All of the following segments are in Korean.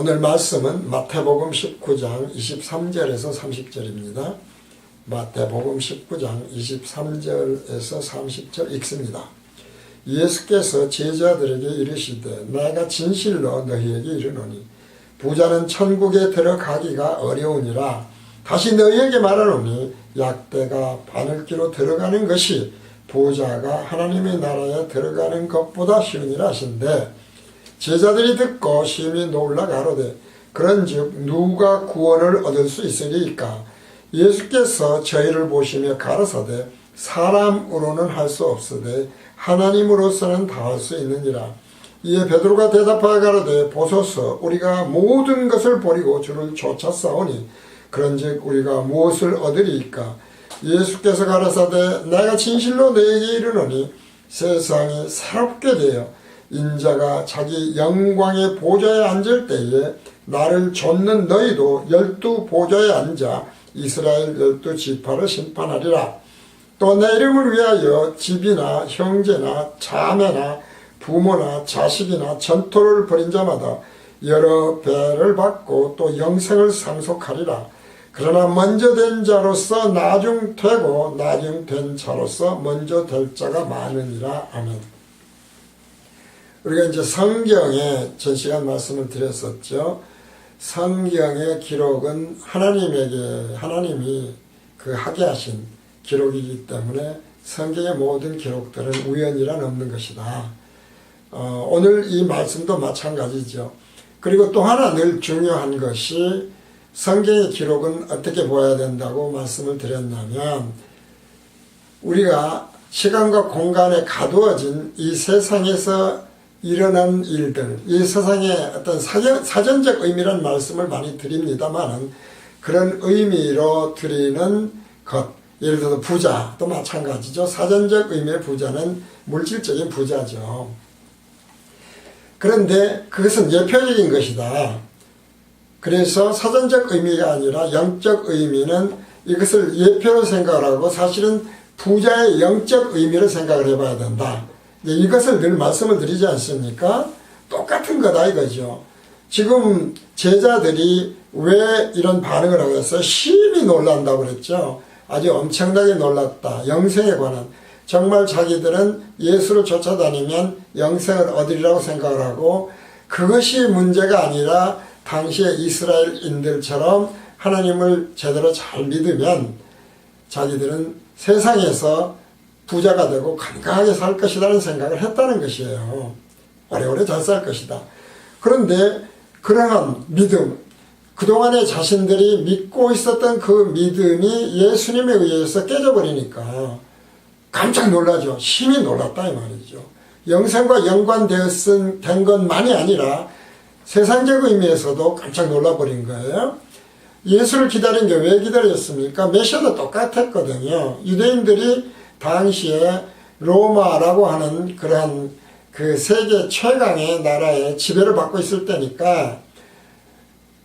오늘 말씀은 마태복음 19장 23절에서 30절입니다. 마태복음 19장 23절에서 30절 읽습니다. 예수께서 제자들에게 이르시되 내가 진실로 너희에게 이르노니 부자는 천국에 들어가기가 어려우니라. 다시 너희에게 말하노니 약대가 바늘기로 들어가는 것이 부자가 하나님의 나라에 들어가는 것보다 쉬우니라 하신대. 제자들이 듣고 심히 놀라 가로되 그런즉 누가 구원을 얻을 수 있으리이까. 예수께서 저희를 보시며 가라사대 사람으로는 할 수 없으되 하나님으로서는 다 할 수 있느니라. 이에 베드로가 대답하여 가로되 보소서 우리가 모든 것을 버리고 주를 쫓았사오니 그런즉 우리가 무엇을 얻으리이까. 예수께서 가라사대 내가 진실로 너에게 이르노니 세상이 새롭게 되어 인자가 자기 영광의 보좌에 앉을 때에 나를 좇는 너희도 12 보좌에 앉아 이스라엘 12지파를 심판하리라. 또 내 이름을 위하여 집이나 형제나 자매나 부모나 자식이나 전토를 벌인 자마다 여러 배를 받고 또 영생을 상속하리라. 그러나 먼저 된 자로서 나중 되고 나중 된 자로서 먼저 될 자가 많으니라. 아멘. 우리가 이제 성경에 전 시간 말씀을 드렸었죠. 성경의 기록은 하나님이 하게 하신 기록이기 때문에 성경의 모든 기록들은 우연이란 없는 것이다. 오늘 이 말씀도 마찬가지죠. 그리고 또 하나 늘 중요한 것이 성경의 기록은 어떻게 보아야 된다고 말씀을 드렸냐면 우리가 시간과 공간에 가두어진 이 세상에서 일어난 일들, 이 세상의 어떤 사전적 의미란 말씀을 많이 드립니다만은 그런 의미로 드리는 것, 예를 들어서 부자도 마찬가지죠. 사전적 의미의 부자는 물질적인 부자죠. 그런데 그것은 예표적인 것이다. 그래서 사전적 의미가 아니라 영적 의미는 이것을 예표로 생각을 하고 사실은 부자의 영적 의미를 생각을 해봐야 된다. 이것을 늘 말씀을 드리지 않습니까? 똑같은 거다 이거죠. 지금 제자들이 왜 이런 반응을 하고 있어요? 심히 놀란다고 그랬죠. 아주 엄청나게 놀랐다. 영생에 관한. 정말 자기들은 예수를 쫓아다니면 영생을 얻으리라고 생각을 하고 그것이 문제가 아니라 당시의 이스라엘인들처럼 하나님을 제대로 잘 믿으면 자기들은 세상에서 부자가 되고 건강하게 살 것이라는 생각을 했다는 것이에요. 오래오래 잘 살 것이다. 그런데 그러한 믿음, 그동안에 자신들이 믿고 있었던 그 믿음이 예수님에 의해서 깨져버리니까 깜짝 놀라죠. 심히 놀랐다 이 말이죠. 영생과 연관된 것만이 아니라 세상적 의미에서도 깜짝 놀라버린 거예요. 예수를 기다린 게 왜 기다렸습니까? 메시아도 똑같았거든요. 유대인들이 당시에 로마라고 하는 그러한 그 세계 최강의 나라의 지배를 받고 있을 때니까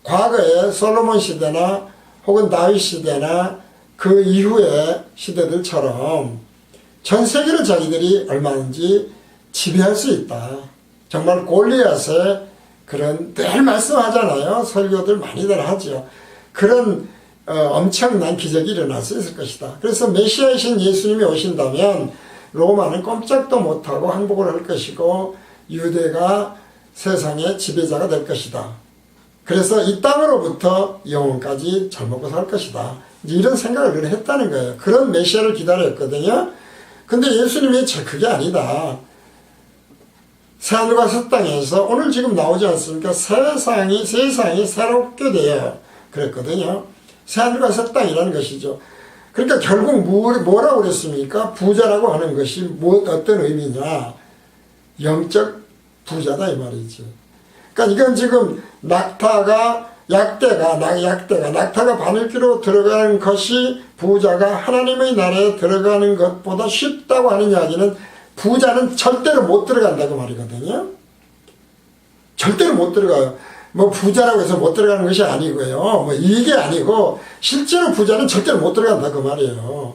과거에 솔로몬 시대나 혹은 다윗 시대나 그 이후의 시대들처럼 전 세계를 자기들이 얼마든지 지배할 수 있다. 정말 골리앗의 그런 늘 말씀하잖아요. 설교들 많이들 하죠. 그런 엄청난 기적이 일어날 수 있을 것이다. 그래서 메시아이신 예수님이 오신다면 로마는 꼼짝도 못하고 항복을 할 것이고 유대가 세상의 지배자가 될 것이다. 그래서 이 땅으로부터 영혼까지 잘 먹고 살 것이다. 이런 생각을 늘 했다는 거예요. 그런 메시아를 기다렸거든요. 근데 예수님이 그게 아니다. 새하늘과 새 땅에서 오늘 지금 나오지 않습니까? 세상이 새롭게 돼요. 그랬거든요. 새하늘과 새 땅이라는 것이죠. 그러니까 결국 뭐라고 그랬습니까? 부자라고 하는 것이 어떤 의미냐? 영적 부자다 이 말이지. 그러니까 이건 지금 낙타가 바늘기로 들어가는 것이 부자가 하나님의 나라에 들어가는 것보다 쉽다고 하는 이야기는 부자는 절대로 못 들어간다고 말이거든요. 절대로 못 들어가요. 부자라고 해서 못 들어가는 것이 아니고요. 이게 아니고 실제로 부자는 절대로 못 들어간다 그 말이에요.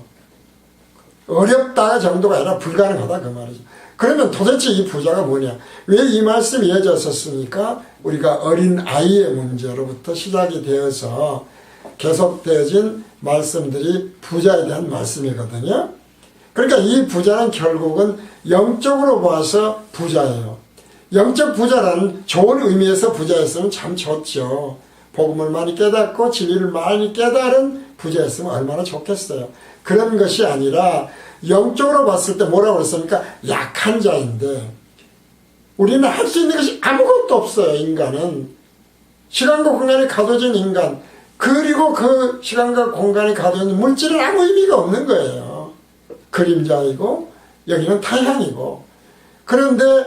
어렵다 정도가 아니라 불가능하다 그 말이죠. 그러면 도대체 이 부자가 뭐냐? 왜 이 말씀이 이어졌었습니까? 우리가 어린 아이의 문제로부터 시작이 되어서 계속되어진 말씀들이 부자에 대한 말씀이거든요. 그러니까 이 부자는 결국은 영적으로 봐서 부자예요. 영적 부자라는 좋은 의미에서 부자였으면 참 좋죠. 복음을 많이 깨닫고 진리를 많이 깨달은 부자였으면 얼마나 좋겠어요. 그런 것이 아니라 영적으로 봤을 때 뭐라고 그랬습니까? 약한 자인데 우리는 할 수 있는 것이 아무것도 없어요. 인간은 시간과 공간이 가둬진 인간, 그리고 그 시간과 공간이 가둬진 물질은 아무 의미가 없는 거예요. 그림자이고 여기는 타향이고. 그런데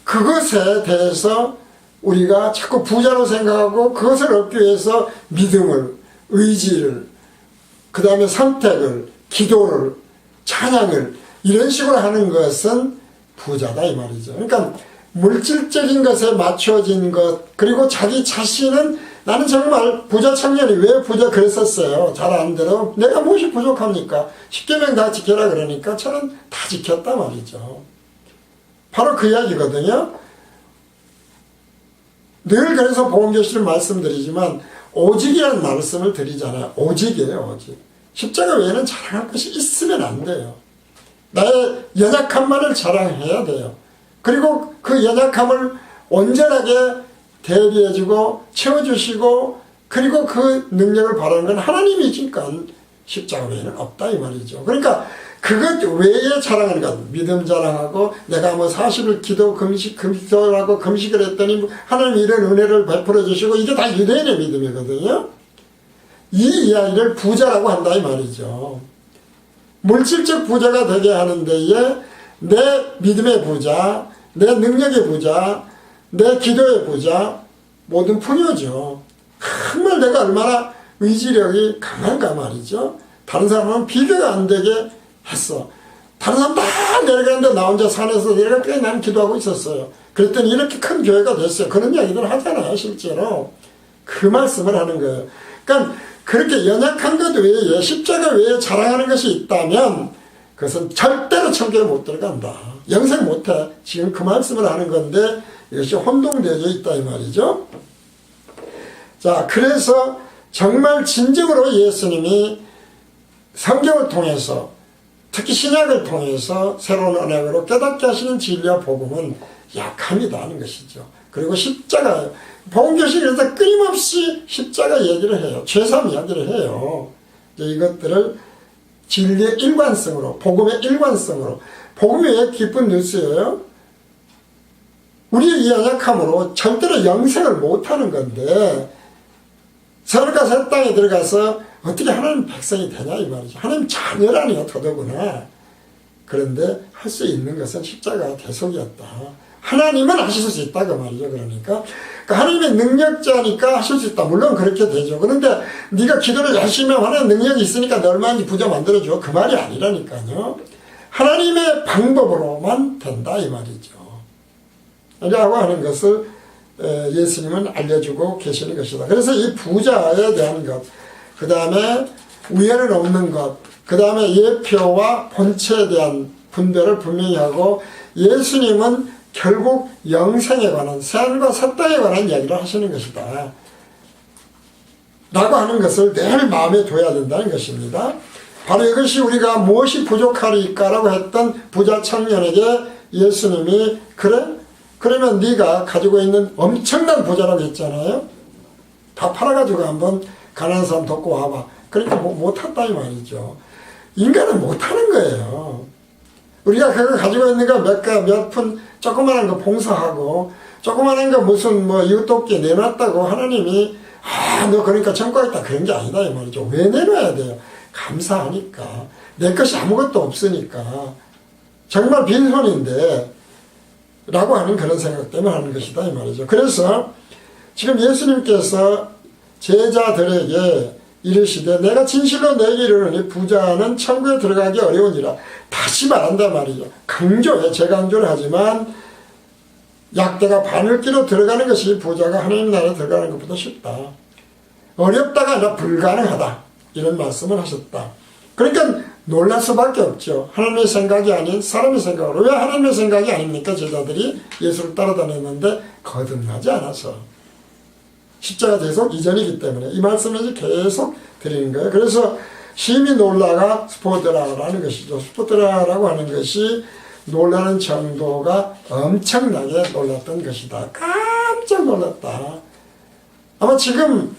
그것에 대해서 우리가 자꾸 부자로 생각하고 그것을 얻기 위해서 믿음을, 의지를, 그 다음에 선택을, 기도를, 찬양을 이런 식으로 하는 것은 부자다 이 말이죠. 그러니까 물질적인 것에 맞춰진 것, 그리고 자기 자신은 나는 정말 부자 청년이 왜 부자 그랬었어요. 잘 안 들어. 내가 무엇이 부족합니까? 10계명 다 지켜라 그러니까 저는 다 지켰단 말이죠. 바로 그 이야기거든요. 늘 그래서 복음교실을 말씀드리지만 오직이라는 말씀을 드리잖아요. 오직이에요. 오직. 십자가 외에는 자랑할 것이 있으면 안 돼요. 나의 연약함만을 자랑해야 돼요. 그리고 그 연약함을 온전하게 대비해주고 채워주시고 그리고 그 능력을 바라는 건 하나님이니까 십자가 외에는 없다 이 말이죠. 그러니까 그것 외에 자랑하는 것, 믿음 자랑하고 내가 뭐 40일 기도 금식하고 금식을 했더니 하나님이 이런 은혜를 베풀어 주시고 이게 다 유대인의 믿음이거든요. 이 이야기를 부자라고 한다 이 말이죠. 물질적 부자가 되게 하는 데에 내 믿음의 부자, 내 능력의 부자, 내 기도의 부자 모든 풍요죠. 정말 내가 얼마나 의지력이 강한가 말이죠. 다른 사람은 비교가 안 되게 했어. 다른 사람 다 내려가는데 나 혼자 산에서 내려갈 때 나는 기도하고 있었어요. 그랬더니 이렇게 큰 교회가 됐어요. 그런 이야기들 하잖아요. 실제로. 그 말씀을 하는 거예요. 그러니까 그렇게 연약한 것 외에 십자가 외에 자랑하는 것이 있다면 그것은 절대로 천국에 못 들어간다. 영생 못해. 지금 그 말씀을 하는 건데 이것이 혼동되어 있다 이 말이죠. 자, 그래서 정말 진정으로 예수님이 성경을 통해서 특히 신약을 통해서 새로운 언약으로 깨닫게 하시는 진리와 복음은 약함이다 하는 것이죠. 그리고 십자가, 복음교실에서 끊임없이 십자가 얘기를 해요. 죄삼 이야기를 해요. 이것들을 진리의 일관성으로, 복음의 일관성으로. 복음이 왜 기쁜 뉴스예요? 우리의 이 연약함으로 절대로 영생을 못하는 건데 서울과 새 땅에 들어가서 어떻게 하나님 백성이 되냐 이 말이죠. 하나님 자녀라니요 더더구나. 그런데 할 수 있는 것은 십자가 대속이었다. 하나님은 하실 수 있다 그 말이죠. 그러니까 하나님의 능력자니까 하실 수 있다. 물론 그렇게 되죠. 그런데 네가 기도를 열심히 하면 하나님 능력이 있으니까 너 얼마든지 부자 만들어줘. 그 말이 아니라니까요. 하나님의 방법으로만 된다 이 말이죠. 라고 하는 것을 예수님은 알려주고 계시는 것이다. 그래서 이 부자에 대한 것, 그 다음에 우연은 없는 것, 그 다음에 예표와 본체에 대한 분별을 분명히 하고 예수님은 결국 영생에 관한, 새하늘과 새 땅에 관한 이야기를 하시는 것이다. 라고 하는 것을 늘 마음에 둬야 된다는 것입니다. 바로 이것이 우리가 무엇이 부족하리까라고 했던 부자 청년에게 예수님이 그래? 그러면 네가 가지고 있는 엄청난 부자라고 했잖아요. 다 팔아가지고 한번 가난한 사람 돕고 와봐. 그러니까 못한다 이 말이죠. 인간은 못하는 거예요. 우리가 그거 가지고 있는 거 몇 푼 조그만한 거 봉사하고 조그만한 거 무슨 뭐 이웃 돕기 내놨다고 하나님이 너 그러니까 천국하겠다 그런 게 아니다 이 말이죠. 왜 내놔야 돼요? 감사하니까. 내 것이 아무것도 없으니까. 정말 빈손인데 라고 하는 그런 생각 때문에 하는 것이다 이 말이죠. 그래서 지금 예수님께서 제자들에게 이르시되 내가 진실로 내게 이르노니 부자는 천국에 들어가기 어려우니라. 다시 말한단 말이죠. 강조해. 재강조를 하지만 약대가 바늘기로 들어가는 것이 부자가 하나님 나라에 들어가는 것보다 쉽다. 어렵다가 아니라 불가능하다. 이런 말씀을 하셨다. 그러니까 놀랄 수밖에 없죠. 하나님의 생각이 아닌 사람의 생각으로. 왜 하나님의 생각이 아닙니까? 제자들이 예수를 따라다녔는데 거듭나지 않아서. 십자가 대속 이전이기 때문에 이 말씀을 이제 계속 드리는 거예요. 그래서 심히 놀라가 스포드라라는 것이죠. 스포드라라고 하는 것이 놀라는 정도가 엄청나게 놀랐던 것이다. 깜짝 놀랐다. 아마 지금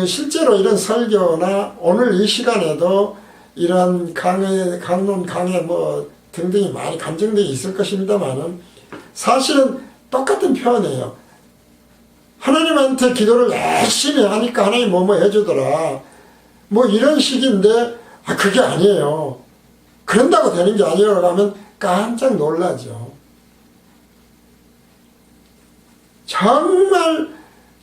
실제로 이런 설교나 오늘 이 시간에도 이런 강론 강해 등등이 많이 감정들이 있을 것입니다만은 사실은 똑같은 표현이에요. 하나님한테 기도를 열심히 하니까 하나님 뭐뭐 해주더라. 이런 식인데, 그게 아니에요. 그런다고 되는 게 아니라고 하면 깜짝 놀라죠. 정말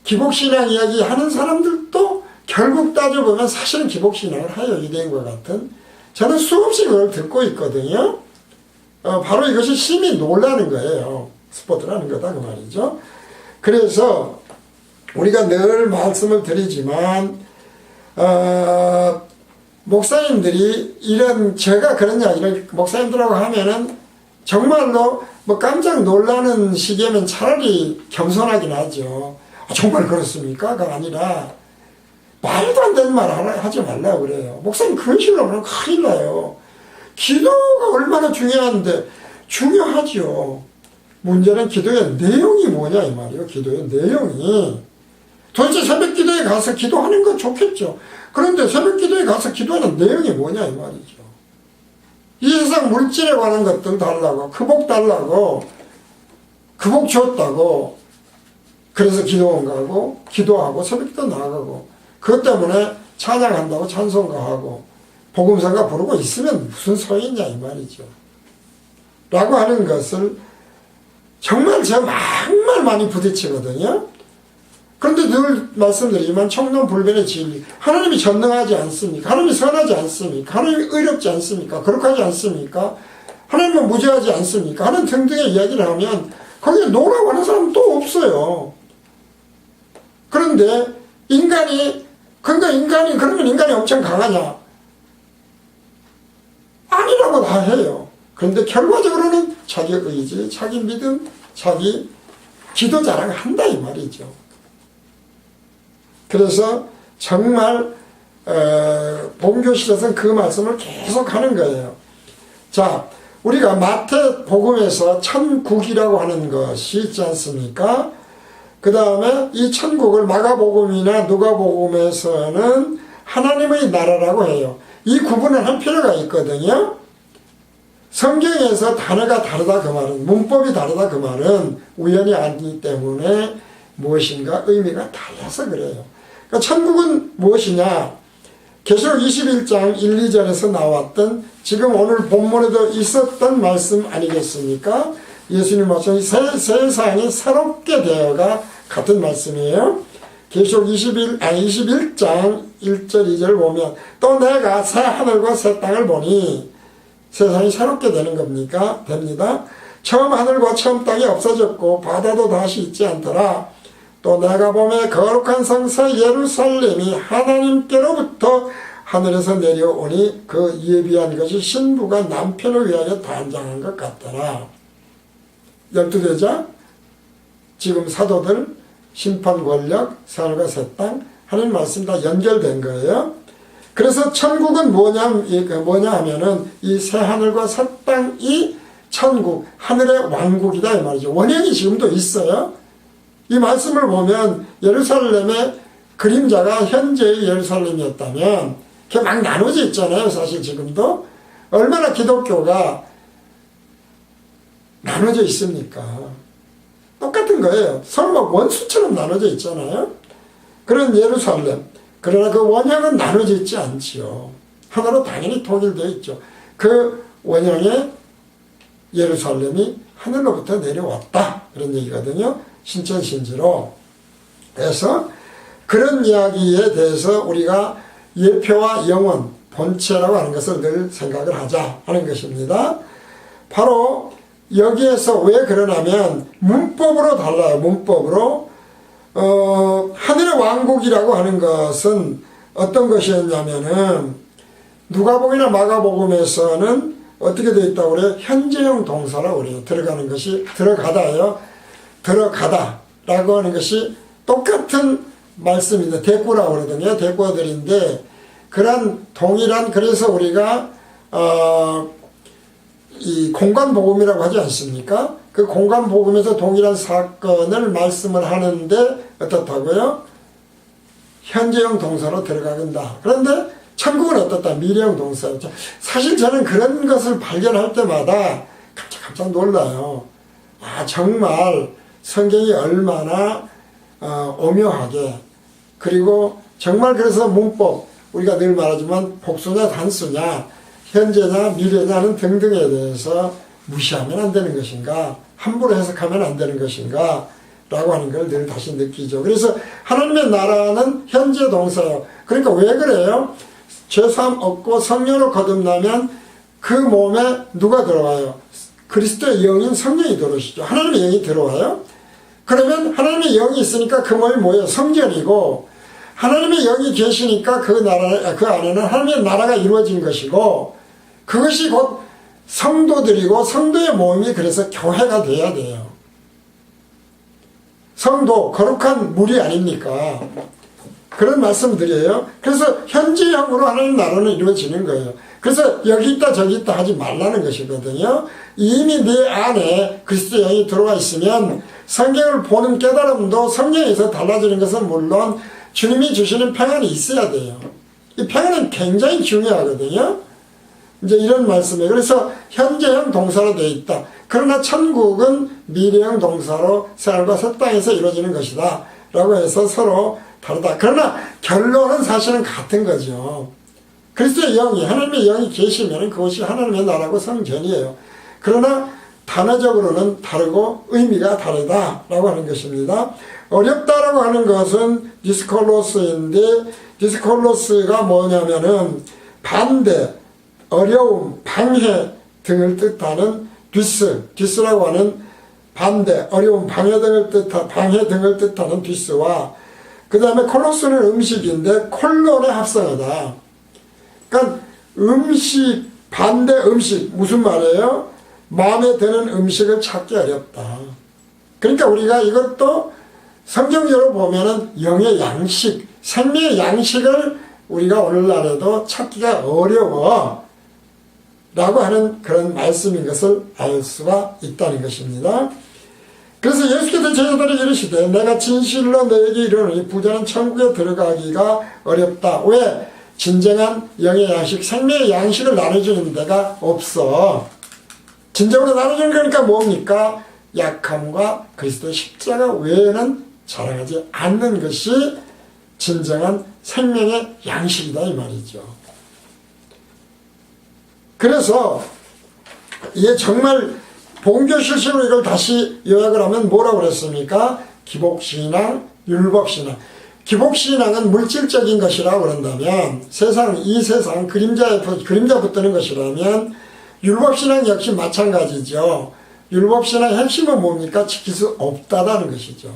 기복신앙 이야기 하는 사람들도 결국 따져보면 사실은 기복신앙을 하여 유대인과 같은. 저는 수없이 그걸 듣고 있거든요. 바로 이것이 심히 놀라는 거예요. 스포트라는 거다 그 말이죠. 그래서 우리가 늘 말씀을 드리지만 목사님들이 제가 그런 이야기를 목사님들하고 하면은 정말로 깜짝 놀라는 시기에는 차라리 겸손하긴 하죠. 정말 그렇습니까?가 아니라 말도 안 되는 말 하지 말라고 그래요. 목사님 그런 식으로 하면 큰일 나요. 기도가 얼마나 중요한데 중요하죠. 문제는 기도의 내용이 뭐냐 이 말이에요. 기도의 내용이. 도대체 새벽 기도에 가서 기도하는 건 좋겠죠. 그런데 새벽 기도에 가서 기도하는 내용이 뭐냐 이 말이죠. 이 세상 물질에 관한 것들 달라고, 그 복 달라고, 그 복 줬다고, 그래서 기도원 가고, 기도하고, 새벽기도 나가고, 그것 때문에 찬양한다고 찬송가하고, 복음성가 부르고 있으면 무슨 소용이 있냐 이 말이죠. 라고 하는 것을 정말 제가 정말 많이 부딪히거든요. 그런데 늘 말씀드리지만 청론불변의 진리. 하나님이 전능하지 않습니까? 하나님이 선하지 않습니까? 하나님이 의롭지 않습니까? 거룩하지 않습니까? 하나님은 무죄하지 않습니까? 하는 등등의 이야기를 하면 거기에 노라고 하는 사람은 또 없어요. 그런데 그러면 인간이 엄청 강하냐? 아니라고 다 해요. 그런데 결과적으로는 자기 의지, 자기 믿음, 자기 기도 자랑을 한다 이 말이죠. 그래서 정말 본교실에서는 그 말씀을 계속 하는 거예요. 자, 우리가 마태복음에서 천국이라고 하는 것이 있지 않습니까? 그 다음에 이 천국을 마가복음이나 누가복음에서는 하나님의 나라라고 해요. 이 구분을 할 필요가 있거든요. 성경에서 단어가 다르다 그 말은, 문법이 다르다 그 말은 우연이 아니기 때문에 무엇인가 의미가 달라서 그래요. 그러니까 천국은 무엇이냐? 계시록 21장 1, 2절에서 나왔던 지금 오늘 본문에도 있었던 말씀 아니겠습니까? 예수님 말씀이 세상이 새롭게 되어가 같은 말씀이에요. 계시록 21장 1절 2절을 보면 또 내가 새 하늘과 새 땅을 보니 세상이 새롭게 되는 겁니까? 됩니다. 처음 하늘과 처음 땅이 없어졌고 바다도 다시 있지 않더라. 또 내가 보매 거룩한 성서 예루살렘이 하나님께로부터 하늘에서 내려오니 그 예비한 것이 신부가 남편을 위하여 단장한 것 같더라. 12대자 지금 사도들 심판 권력 새하늘과 새 땅 하는 말씀 다 연결된 거예요. 그래서 천국은 뭐냐 하면은 이 새하늘과 새 땅이 천국 하늘의 왕국이다 이 말이죠. 원형이 지금도 있어요. 이 말씀을 보면 예루살렘의 그림자가 현재의 예루살렘이었다면 그게 막 나눠져 있잖아요. 사실 지금도 얼마나 기독교가 나눠져 있습니까? 똑같은 거예요. 서로 막 원수처럼 나눠져 있잖아요. 그런 예루살렘. 그러나 그 원형은 나눠져 있지 않지요. 하나로 당연히 통일되어 있죠. 그 원형의 예루살렘이 하늘로부터 내려왔다. 그런 얘기거든요. 신천신지로. 그래서 그런 이야기에 대해서 우리가 예표와 영원, 본체라고 하는 것을 늘 생각을 하자 하는 것입니다. 바로 여기에서 왜 그러냐면 문법으로 달라요. 문법으로. 하늘의 왕국이라고 하는 것은 어떤 것이었냐면은 누가복음이나 마가복음에서는 어떻게 되어 있다고 그래요? 현재형 동사라고 그래요. 들어가는 것이 들어가다예요. 들어가다라고 하는 것이 똑같은 말씀인데 대꾸라고 그러거든요. 대꾸어들인데 그런 동일한 그래서 우리가 이 공간복음이라고 하지 않습니까? 그 공간복음에서 동일한 사건을 말씀을 하는데 어떻다고요? 현재형 동사로 들어가긴다. 그런데 천국은 어떻다? 미래형 동사였죠. 사실 저는 그런 것을 발견할 때마다 깜짝 놀라요. 아, 정말 성경이 얼마나 오묘하게, 그리고 정말 그래서 문법, 우리가 늘 말하지만 복수냐 단수냐 현재냐 미래냐는 등등에 대해서 무시하면 안 되는 것인가, 함부로 해석하면 안 되는 것인가 라고 하는 걸 늘 다시 느끼죠. 그래서 하나님의 나라는 현재 동사예요. 그러니까 왜 그래요? 죄사함 얻고 성령으로 거듭나면 그 몸에 누가 들어와요? 그리스도의 영인 성령이 들어오시죠. 하나님의 영이 들어와요. 그러면 하나님의 영이 있으니까 그 몸이 뭐예요? 성전이고, 하나님의 영이 계시니까 그 안에는 하나님의 나라가 이루어진 것이고, 그것이 곧 성도들이고 성도의 몸이 그래서 교회가 돼야 돼요. 성도, 거룩한 물이 아닙니까? 그런 말씀드려요. 그래서 현재형으로 하나님 나라는 이루어지는 거예요. 그래서 여기 있다 저기 있다 하지 말라는 것이거든요. 이미 내 안에 그리스도 영이 들어와 있으면 성경을 보는 깨달음도 성령에서 달라지는 것은 물론 주님이 주시는 평안이 있어야 돼요. 이 평안은 굉장히 중요하거든요. 이제 이런 말씀이에요. 그래서 현재형 동사로 되어 있다. 그러나 천국은 미래형 동사로 생활과 새 땅에서 이루어지는 것이다 라고 해서 서로 다르다. 그러나 결론은 사실은 같은 거죠. 그리스도의 영이, 하나님의 영이 계시면 그것이 하나님의 나라고 성전이에요. 그러나 단어적으로는 다르고 의미가 다르다라고 하는 것입니다. 어렵다라고 하는 것은 디스콜로스인데, 디스콜로스가 뭐냐면은 반대, 어려움, 방해 등을 뜻하는 디스라고 하는 반대, 어려움, 방해 등을 뜻하는 디스와, 그 다음에 콜로스는 음식인데 콜론의 합성어다. 그러니까 음식, 반대 음식, 무슨 말이에요? 마음에 드는 음식을 찾기 어렵다. 그러니까 우리가 이것도 성경적으로 보면은 영의 양식, 생명의 양식을 우리가 오늘날에도 찾기가 어려워 라고 하는 그런 말씀인 것을 알 수가 있다는 것입니다. 그래서 예수께서 제자들에게 이르시되 내가 진실로 너에게 이르노니 부자는 천국에 들어가기가 어렵다. 왜? 진정한 영의 양식, 생명의 양식을 나눠주는 데가 없어. 진정으로 나눠주는 거니까 뭡니까? 약함과 그리스도의 십자가 외에는 자랑하지 않는 것이 진정한 생명의 양식이다 이 말이죠. 그래서 이게 정말 본교실식으로 이걸 다시 요약을 하면 뭐라고 그랬습니까? 기복신앙, 율법신앙. 기복신앙은 물질적인 것이라고 그런다면, 이 세상 그림자 붙드는 것이라면, 율법신앙 역시 마찬가지죠. 율법신앙의 핵심은 뭡니까? 지킬 수 없다라는 것이죠.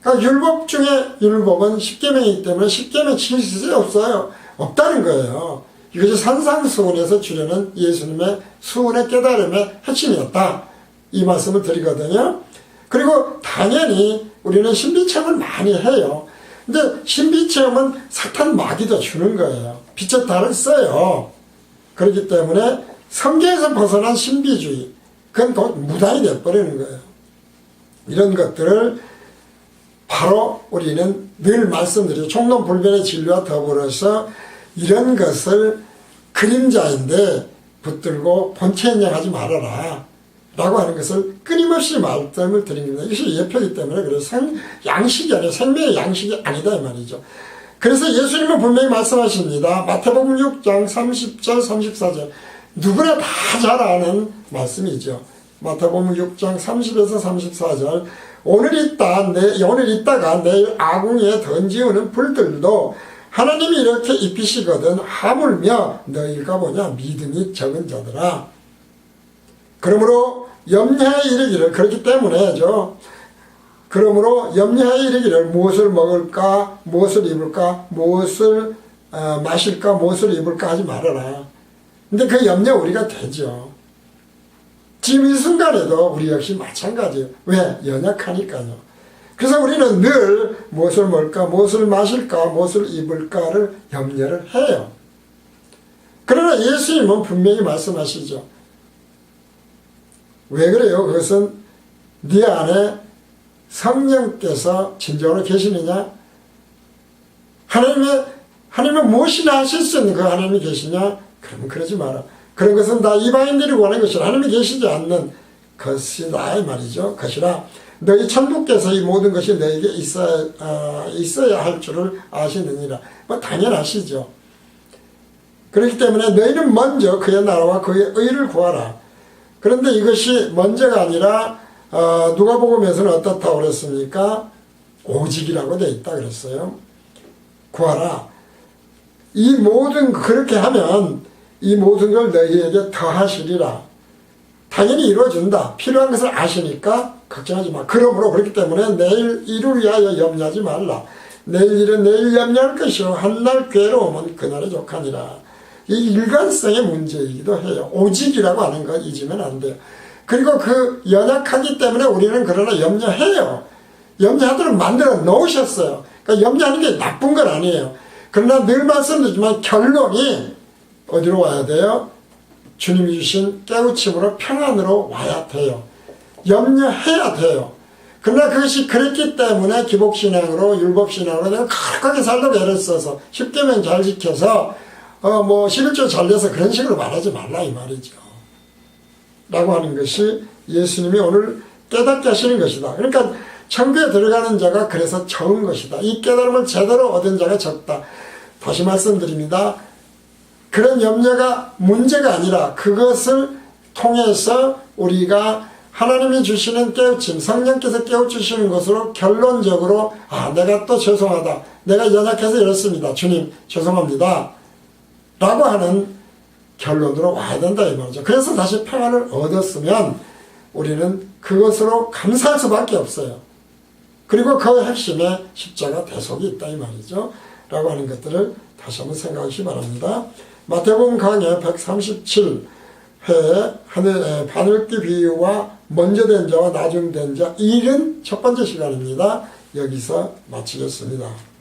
그러니까 율법 중에 율법은 십계명이기 때문에 십계명 지킬 수 없어요. 없다는 거예요. 이것이 산상수훈에서 주려는 예수님의 수훈의 깨달음의 핵심이었다. 이 말씀을 드리거든요. 그리고 당연히 우리는 신비체험을 많이 해요. 근데 신비체험은 사탄 마귀도 주는 거예요. 빛의 달을 써요. 그렇기 때문에 성경에서 벗어난 신비주의, 그건 곧 무당이 되어버리는 거예요. 이런 것들을 바로 우리는 늘 말씀드리죠. 총론불변의 진리와 더불어서 이런 것을 그림자인데 붙들고 본체인양하지 말아라 라고 하는 것을 끊임없이 말씀을 드립니다. 이것이 예표이기 때문에 그래서 양식이 아니라 생명의 양식이 아니다 이 말이죠. 그래서 예수님은 분명히 말씀하십니다. 마태복음 6장 30절 34절 누구나 다 잘 아는 말씀이죠. 마태복음 6장 30에서 34절 오늘 있다가 내일 아궁이에 던지우는 불들도 하나님이 이렇게 입히시거든 하물며 너희가 보냐 믿음이 적은 자들아. 그러므로 염려하여 이르기를, 그렇기 때문에죠. 그러므로 염려하여 이르기를 무엇을 먹을까, 무엇을 입을까, 무엇을 마실까 무엇을 입을까 하지 말아라. 근데 그 염려 우리가 되죠. 지금 이 순간에도 우리 역시 마찬가지예요. 왜? 연약하니까요. 그래서 우리는 늘 무엇을 먹을까, 무엇을 마실까, 무엇을 입을까를 염려를 해요. 그러나 예수님은 분명히 말씀하시죠. 왜 그래요? 그것은 네 안에 성령께서 진정으로 계시느냐? 하나님은 무엇이나 하실 수 있는 그 하나님이 계시냐? 그러면 그러지 마라. 그런 것은 다 이방인들이 원하는 것이라 하나님이 계시지 않는 것이다 이 말이죠. 것이라 너희 천국께서 이 모든 것이 너에게 있어야 할 줄을 아시느니라. 뭐 당연하시죠. 그렇기 때문에 너희는 먼저 그의 나라와 그의 의를 구하라. 그런데 이것이 먼저가 아니라 누가복음에서는 어떻다고 그랬습니까? 오직이라고 되어 있다 그랬어요. 구하라. 이 모든 그렇게 하면 이 모든 걸 너희에게 더하시리라. 당연히 이루어진다. 필요한 것을 아시니까 걱정하지 마. 그러므로 그렇기 때문에 내일 일을 위하여 염려하지 말라. 내일 일은 내일 염려할 것이요 한날 괴로움은 그날에 족하니라. 이 일관성의 문제이기도 해요. 오직이라고 하는 거 잊으면 안 돼요. 그리고 그 연약하기 때문에 우리는 그러나 염려해요. 염려하도록 만들어 놓으셨어요. 그러니까 염려하는 게 나쁜 건 아니에요. 그러나 늘 말씀드리지만 결론이 어디로 와야 돼요? 주님이 주신 깨우침으로 평안으로 와야 돼요. 염려해야 돼요. 그러나 그것이 그랬기 때문에 기복신앙으로 율법신앙으로 내가 거룩하게 살려고 애를 써서 10계명 잘 지켜서 11조 잘 돼서 그런 식으로 말하지 말라 이 말이죠. 라고 하는 것이 예수님이 오늘 깨닫게 하시는 것이다. 그러니까 천국에 들어가는 자가 그래서 적은 것이다. 이 깨달음을 제대로 얻은 자가 적다. 다시 말씀드립니다. 그런 염려가 문제가 아니라 그것을 통해서 우리가 하나님이 주시는 깨우침, 성령께서 깨우치시는 것으로 결론적으로 내가 또 죄송하다. 내가 연약해서 이렇습니다. 주님 죄송합니다. 라고 하는 결론으로 와야 된다 이 말이죠. 그래서 다시 평안을 얻었으면 우리는 그것으로 감사할 수밖에 없어요. 그리고 그 핵심에 십자가 대속이 있다 이 말이죠. 라고 하는 것들을 다시 한번 생각하시기 바랍니다. 마태복음 강해 137회 바늘기 비유와 먼저 된 자와 나중 된 자 1은 첫 번째 시간입니다. 여기서 마치겠습니다.